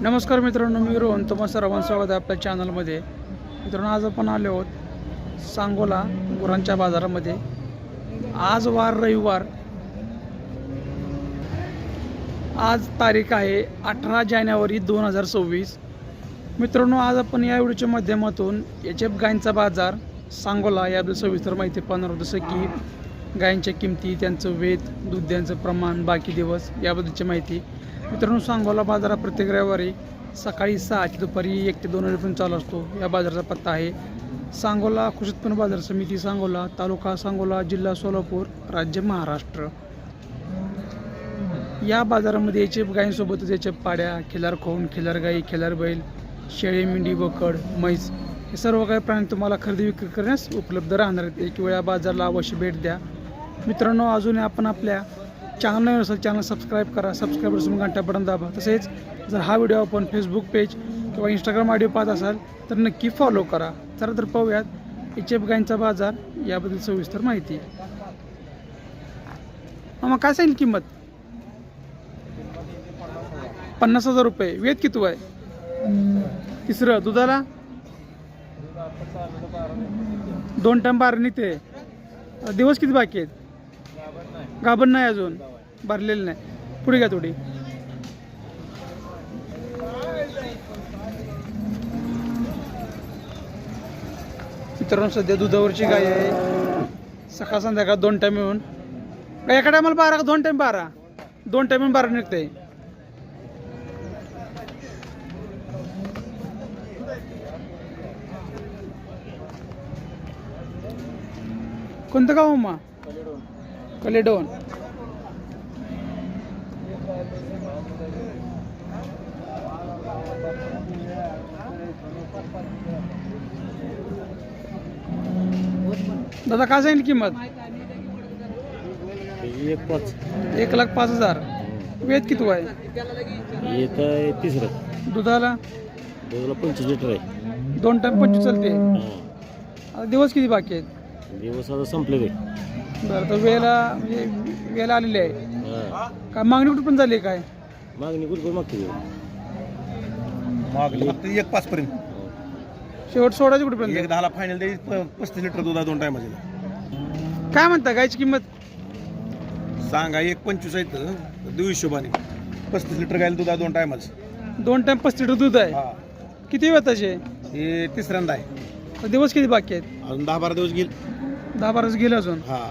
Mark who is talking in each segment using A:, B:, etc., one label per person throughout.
A: नमस्कार मित्रांनो, मी रोहन. तुम्हा सर्वांचं स्वागत आहे आपल्या चॅनलमध्ये. मित्रांनो, आज आपण आलो आहोत सांगोला गुरांच्या बाजारामध्ये. आज वार रविवार, आज तारीख आहे 18 जानेवारी 2026. मित्रांनो, आज आपण या व्हिडिओच्या माध्यमातून एच.एफ. गायींचा बाजार सांगोला याबद्दल सविस्तर माहिती पाहणार आहोत. जसं की गायींच्या किमती, त्यांचं वेत, दूध द्यायचं प्रमाण, बाकी दिवस याबद्दलची माहिती. मित्रांनो, सांगोला बाजारात प्रत्येक रविवारी सकाळी 6 ते दुपारी 1 ते 2 वाजेपर्यंत चालू असतो. या बाजाराचा पत्ता आहे सांगोला कृषी उत्पन्न बाजार समिती, सांगोला, तालुका सांगोला, जिल्हा सोलापूर, राज्य महाराष्ट्र. या बाजारामध्ये एच.एफ. गायींसोबतच एच.एफ. पाड्या, खिलार खोन, खिलार गाई, खिलार बैल, शेळी, मेंढी, बोकड, म्हैस हे सर्व काही प्राणी तुम्हाला खरेदी विक्री करण्यास उपलब्ध राहणार आहेत. एक वेळा बाजाराला अवश्य भेट द्या. मित्रांनो, अजून आपण आपल्या चॅनल नवीन असेल चॅनल सबस्क्राईब करा. सबस्क्राईबर्स मग घंटा बटन दाबा. तसेच जर हा व्हिडिओ आपण फेसबुक पेज किंवा इंस्टाग्राम आयडी पाहत असाल तर नक्की फॉलो करा. चला तर पाहूयात एच.एफ. गायींचा बाजार याबद्दल सविस्तर माहिती. मग काय सांगितली किंमत? 50,000 रुपये. वेत किती आहे? तिसरं. दुधाला 2 टाइम बारा निघते. दिवस किती बाकी आहेत? गाभण नाही अजून, भरलेलं नाही. पुढे घ्या थोडी. मित्रांनो, सध्या दुधावरची गाय आहे. सकाळ संध्याकाळ 2 टाइम येऊन एका टायमाला 12 का 2 टाइम 12? 2 टाइम 12 निघते. कोणतं गाव मा? कलेडोन. दादा काय सांगितली किंमत? 1,05,000. वेत किती आहे?
B: येत आहे तिसरं.
A: दुधाला
B: 25 लिटर आहे.
A: 2 टाइम 25 चालते. आता दिवस किती बाकी आहेत?
B: दिवस आता संपले ते.
A: बरं, तर वेळेला आलेली आहे का? मागणी कुठे पण झाली काय?
B: मागणी कुठे मागते?
C: मागणी फक्त 1,5 पर्यंत.
A: शेवट सोडायची कुठेपर्यंत?
C: 1,10 फायनल द्यायची. 35 लिटर दूध आहे 2 टायमाची.
A: काय म्हणता गायची किंमत?
C: सांगा 1,25 आहे तर देऊ हिशोबाने. 35 लिटर गायला दूध आहे 2 टायमाचं.
A: 2 टाइम 35 लिटर दूध आहे.
C: हा,
A: किती वेताचे?
C: हे तिसऱ्यांदा आहे.
A: दिवस किती बाकी आहेत?
C: अजून 10-12 दिवस घेईल.
A: 10-12 गेले अजून.
C: हा,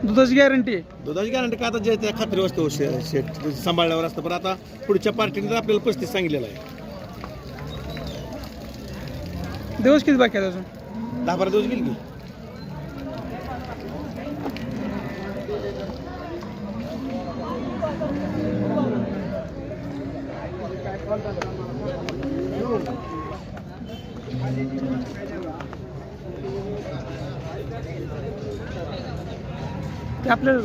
A: दुधाची गॅरंटी?
C: दुधाची गॅरंटी का आता जे त्या खात्री असतो शेट सांभाळल्यावर असतं. पण आता पुढच्या पार्टीने तर आपल्याला 35 सांगितलेलं आहे.
A: दिवस किती बाकी आहेत अजून?
C: 10-12 दिवस घेईल की.
A: ते आपल्याला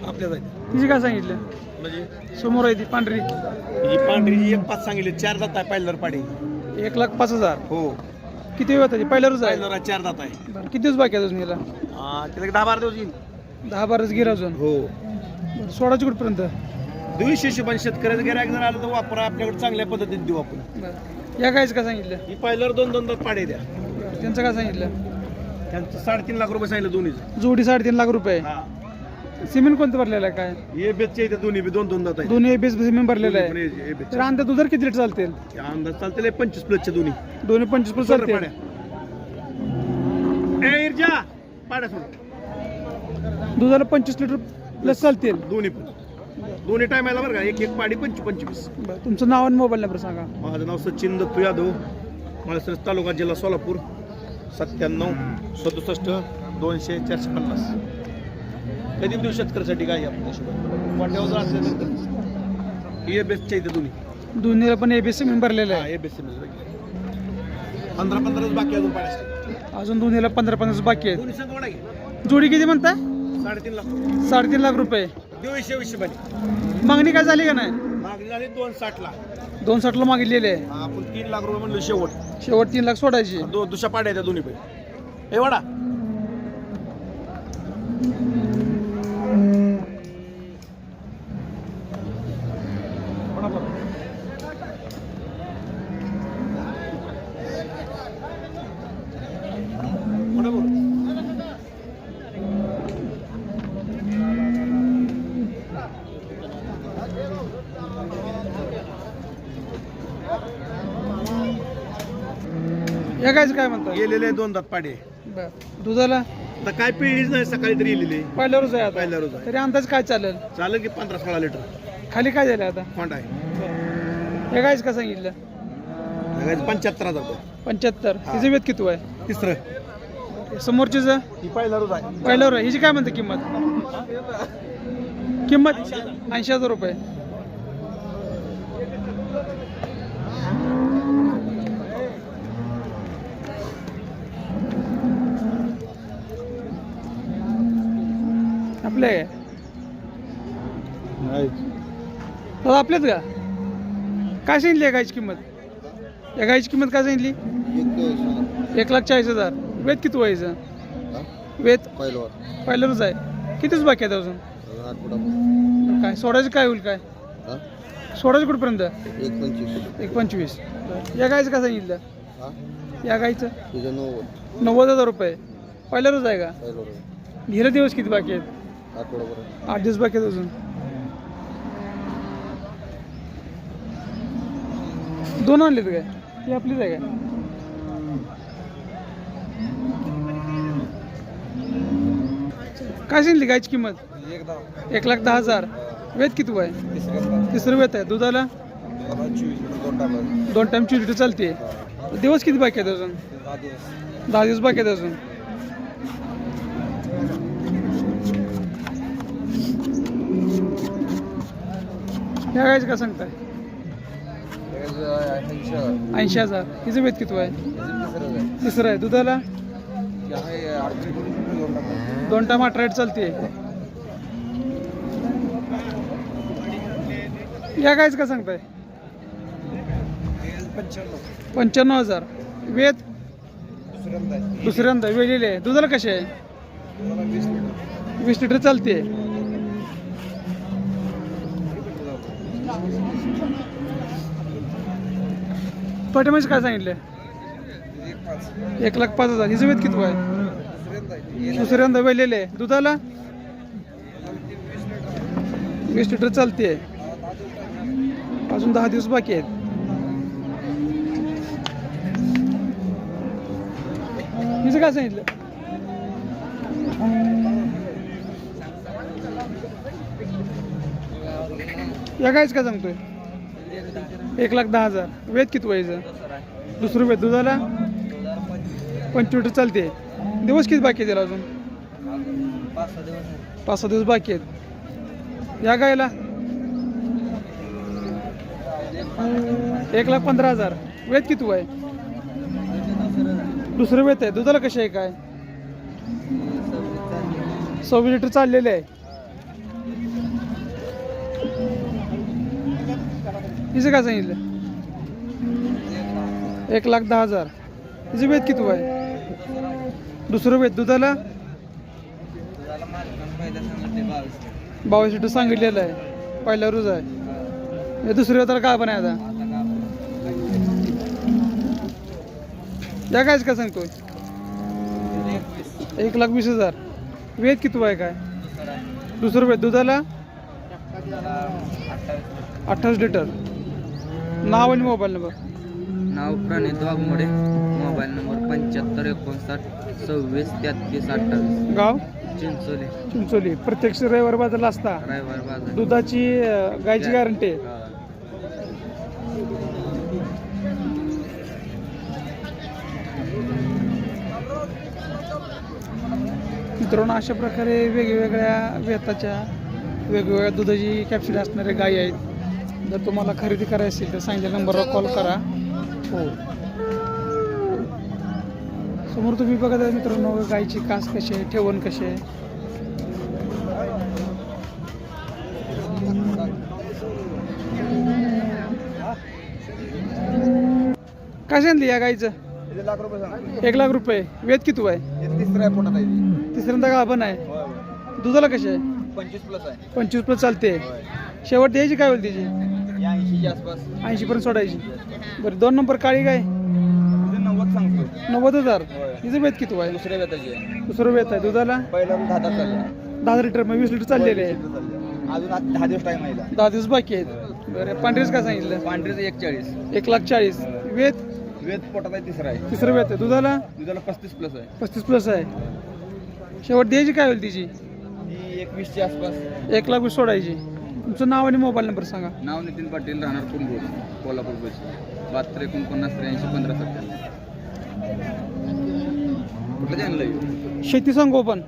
C: आपल्या जाईल
A: तिची काय सांगितलं?
C: म्हणजे
A: समोर आहे ती पांढरी.
C: ही पांढरी 1,5 सांगितले. 4 दात आहे पहिल्यावर पाडी.
A: 1,05,000.
C: हो,
A: किती वेळ पहिल्यावरच आहे?
C: पहिल्यावर 4 दात आहे.
A: बरं, किती दिवस बाकी आहेत अजून याला?
C: त्याला 10-12 दिवस घेईल.
A: 10-12 गेलं अजून.
C: हो,
A: बरं, सोडायची कुठपर्यंत?
C: दिवशी हिशोबाने शेतकऱ्याचं गिरायक जर आलं तर वापरा. आपल्याकडे चांगल्या पद्धतीने देऊ आपण.
A: बरं, या गायचं काय सांगितलं?
C: ही पहिल्यावर 2-2 दात पाडे द्या.
A: बरं, त्यांचं काय सांगितलं?
C: त्यांचं 3.5 लाख रुपये सांगितलं दोन्हीचं.
A: जोडी 3.5 लाख रुपये.
C: हा,
A: सिमेंट कोणतं भरलेलं आहे काय?
C: हे बेचचे इथे दोन्ही बी 2-2 दात आहे.
A: दोन्ही बेस सिमेंट भरलेलं आहे.
C: हे बेच.
A: तर अंदाज दुधार किती लिटर चालतील?
C: अंदाज चालते 25 प्लसचे दोन्ही.
A: दोन्ही 25 प्लस चालतील.
C: पाड्या. ए इर्जा पाड्या सोड.
A: दुधाला 25 लिटर प्लस चालतील
C: दोन्ही पण. दोन्ही टायमाला बरं का. एक पाडी 25.
A: बरं, तुमचं नाव आणि मोबाईल नंबर सांगा.
C: माझं नाव सचिन दत्तू यादव, माळशिरस तालुका, जिल्हा सोलापूर. 97 67 200 450. कधी देऊ शेतकऱ्यासाठी काय आपल्या हिशोबाने वाट्यावर असले तर हे बेस्टच्या इथे दोन्ही.
A: दोन्हीला पण एबीएस सिमेंट भरलेलं
C: हा,
A: आहे.
C: हे बेस्ट 15-15 बाकी अजून पाड्यासाठी.
A: अजून दोन्हीला 15-15 बाकी आहेत.
C: दोन्ही संघ वाढा की.
A: जोडी किती म्हणता?
C: 3.5 लाख.
A: 3.5 लाख रुपये.
C: देऊ हिशोबाने.
A: मागणी काय झाली का नाही?
C: मागणी झाली 2.60 ला.
A: 2.60 ला मागितलेली आहे.
C: आपण 3 लाख रुपये म्हणलं शेवट.
A: शेवट 3 लाख सोडायची.
C: दुसऱ्या पाड्या त्या दोन्ही पैकी. हे वाडा
A: या गायचं काय म्हणता
C: गेलेले 2 दात पाडे.
A: बरं दुधाला
C: आता काय पिळलीच नाही, सकाळी तरी गेलेली.
A: पहिल्या रोज आहे आता
C: पहिल्या रोज आहे.
A: तरी अंदाज काय चालेल
C: चालेल की 15-16 लिटर
A: खाली काय झालं आता
C: खोंड आहे.
A: या गायचं का सांगितलं
C: लगायचं 75,000 रुपये.
A: 75.
C: हा.
A: हिचं वेत किती आहे
C: तिसरं
A: समोरचीच
C: ही पहिला रोज आहे.
A: पहिल्यावर आहे. हिची काय म्हणते किंमत 80,000 रुपये. आपले दादा आपल्याच का काय सांगितली या गायची किंमत या गायची किंमत काय सांगितली 1,40,000. वेत किती व्हायचं वेत पहिल्यावरच आहे कितीच बाकी आहे अजून काय सोडायचं काय होईल काय सोडायचं कुठपर्यंत 1,25,000. या गायचं काय सांगितलं या गायचं 90,000 रुपये पहिल्या रोज आहे का गेले दिवस किती बाकी आहेत 8 दिवस बाकी आहेत अजून 2 आणलेत काय ती आपलीच आहे काय काय सांगितली गायची किंमत 1,10,000. वेत किती आहे तिसरं वेत आहे दुधाला 2 टाइम 24 लिटर चालते. दिवस किती बाकी आहेत अजून 10 दिवस बाकी आहेत अजून. ह्या गायचं का सांगताय 80,000. हिचं वेत किती आहे तिसरं आहे दुधाला 2 टाइम 18 लिटर चालते. या गायचं का सांगताय 95,000. वेत दुसऱ्यांदा वेळेले आहे दुधाला कसे आहे 20 लिटर चालते. पाठीमागे काय सांगितले 1,05,000. हिचं वेत किती आहे दुसऱ्यांदा वेळेले आहे दुधाला 20 लिटर चालते. अजून 10 दिवस बाकी आहेत. हिचं काय सांगितलं या गायच काय सांगतोय 1,10,000. वेत किती व्हायचं दुसरं वेत दुधाला 25 लिटर चालते. दिवस किती बाकी आहेत त्याला अजून 5-6 दिवस बाकी आहेत. या गायला 1,15,000. वेत किती आहे दुसरं वेत आहे दुधाला कसे आहे काय 26 लिटर चाललेले आहे. हिचं काय सांगितलं 1,10,000. हिचं वेत किती आहे दुसरं वेत दुधाला 22 लिटर सांगितलेलं आहे पहिल्या रोज आहे. दुसऱ्या वेताला काय पण आहे आता या गायच काय सांगतोय 1,20,000. वेत किती आहे काय दुसरं वेत दुधाला 28 लिटर. नाव आणि मोबाईल नंबर
D: नाव प्रणित वाघमोडे मोबाईल नंबर 75
A: गाव
D: चिंचोली
A: चिंचोली. प्रत्यक्ष रविवार बाजारला असता
D: रविवार बाजार
A: दुधाची गायची गॅरंटी मित्रांनो अशा प्रकारे वेगवेगळ्या वेताच्या वेगवेगळ्या दुधाची कॅप्सूल असणाऱ्या गायी आहेत. जर तुम्हाला खरेदी करायची असेल तर सांगितलेल्या नंबरवर कॉल करा. हो समोर तुम्ही बघत आहे मित्रांनो गायची कास कशी आहे ठेवण कशी आहे. काय सांगितलं या गायचं 1,00,000 रुपये. वेत किती आहे तिसऱ्यांदा गाभण आहे. दुधाला कशी आहे 25+ चालते. शेवट द्यायची काय होईल तिची 80 सोडायची. बरं 2 नंबर काळी गाय 90,000. तिचं वेत किती आहे दुसरं वेत आहे दुधाला 10 लिटर मग 20 लिटर चाललेले आहे.
C: अजून 10 दिवस टाइम आहे
A: 10 दिवस बाकी आहेत. बरं पांढरीच काय सांगितलं
D: 41
A: 1,40,000. वेत
D: वेद पोटात आहे तिसरा आहे
A: तिसरं वेत आहे. दुधाला
D: दुधाला 35+ आहे
A: 35+ आहे. शेवट द्यायची काय होईल तिची?
D: ही 21च्या आसपास.
A: 1,20,000 सोडायची. तुमचं नाव आणि मोबाईल नंबर सांगा.
D: नाव नितीन पाटील, राहणार कुंभूर, कोल्हापूर बस. 72 49 83 15 97. कुठलं चॅनल आहे?
A: शेती संगोपन.